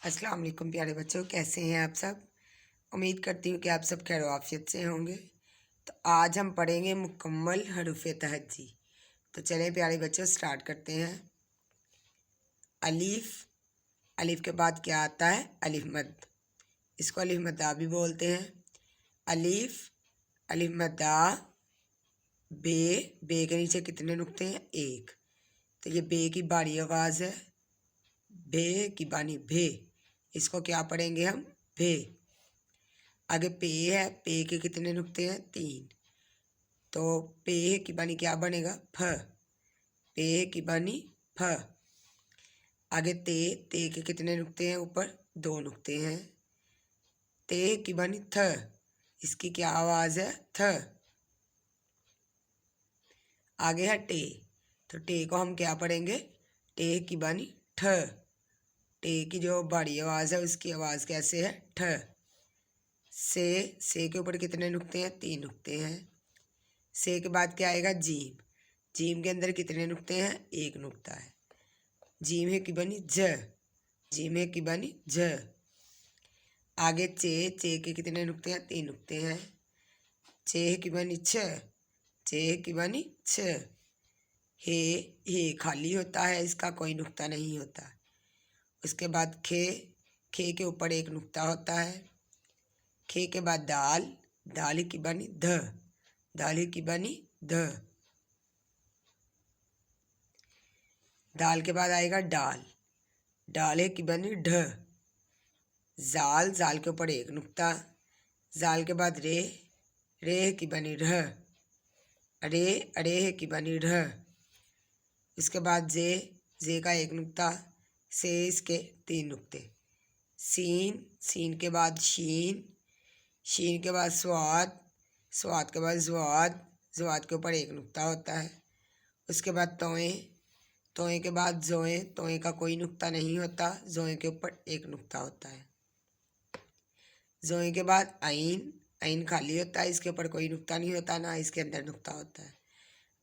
अस्सलाम वालेकुम प्यारे बच्चों, कैसे हैं आप सब। उम्मीद करती हूँ कि आप सब खैर आफियत से होंगे। तो आज हम पढ़ेंगे मुकम्मल हरूफ तहज्जी। तो चलें प्यारे बच्चों स्टार्ट करते हैं। अलीफ, अलीफ के बाद क्या आता है? अलिफ मद, इसको अलिफ मद्दा भी बोलते हैं। अलीफ, अलिफ मद्दा, बे, बे के नीचे कितने नुक्ते हैं? एक। तो ये बे की बारी आवाज़ है, बे की बानी भे, इसको क्या पढ़ेंगे हम? भे। आगे पे है, पे के कितने नुक्ते हैं? तीन। तो पे की बानी क्या बनेगा? फ। पे की बानी फ। आगे ते, ते के कितने नुक्ते हैं? ऊपर दो नुक्ते हैं। ते की बानी थ, इसकी क्या आवाज़ है? थ। आगे है टे, तो टे को हम क्या पढ़ेंगे? टे की बानी ठ। टे की जो बड़ी आवाज़ है उसकी आवाज़ कैसे है? ठ। से के ऊपर कितने नुक्ते हैं? तीन नुक्ते हैं। से के बाद क्या आएगा? जीम, जीम के अंदर कितने नुक्ते हैं? एक नुक्ता है। जीम है की बनी ज, जीम है की बनी ज। आगे चे, चे के कितने नुक्ते हैं? तीन नुक्ते हैं। चे है की बनी छ, चे है की बनी छ। हे खाली होता है, इसका कोई नुक्ता नहीं होता। उसके बाद खे, खे के ऊपर एक नुक्ता होता है। खे के बाद दाल, दाल की बनी ध, दाल की बनी ध। दाल के बाद आएगा डाल, डाल की बनी ढ। जाल, जाल के ऊपर एक नुक्ता। जाल के बाद रे, रे की बनी ढ, अरे, अरे की बनी ढ। इसके बाद जे का एक नुक्ता। से इसके तीन नुक्ते। सीन, सीन के बाद शीन, शीन के बाद स्वाद, स्वाद के बाद जवाद, जवाद के ऊपर एक नुक्ता होता है। उसके बाद तोएं, तोएं के बाद जोएं, तोएं का कोई नुक्ता नहीं होता, जोएं के ऊपर एक नुक्ता होता है। जोएं के बाद आइन, आइन खाली होता है, इसके ऊपर कोई नुक्ता नहीं होता, ना इसके अंदर नुक्ता होता है।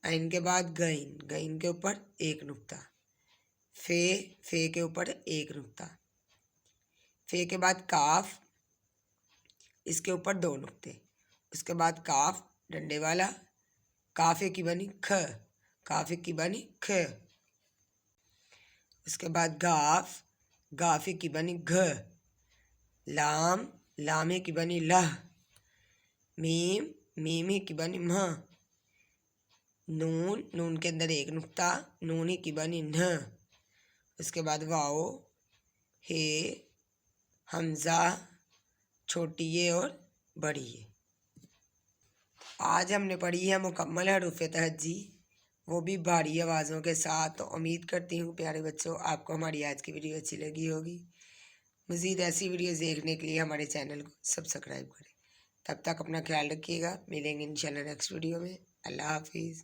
आइन के बाद गईन, गईन के ऊपर एक नुक्ता। फे, फे के ऊपर एक नुक्ता। फे के बाद काफ, इसके ऊपर दो नुक्ते। उसके बाद काफ डंडे वाला, काफे की बनी ख, काफे की बनी ख। उसके बाद गाफ, गाफे की बनी घ। लाम, लामे की बनी लह। मीम, मीमे की बनी म। नून, नून के अंदर एक नुक्ता, नूनी की बनी न। उसके बाद वाओ, हे, हमजा, छोटी ये और बड़ी ये। आज हमने पढ़ी है मुकम्मल हरूफ तहज्जी, वो भी भारी आवाज़ों के साथ। तो उम्मीद करती हूँ प्यारे बच्चों आपको हमारी आज की वीडियो अच्छी लगी होगी। मज़ीद ऐसी वीडियोज़ देखने के लिए हमारे चैनल को सब्सक्राइब करें। तब तक अपना ख्याल रखिएगा, मिलेंगे इंशाल्लाह नेक्स्ट वीडियो में। अल्लाह हाफिज़।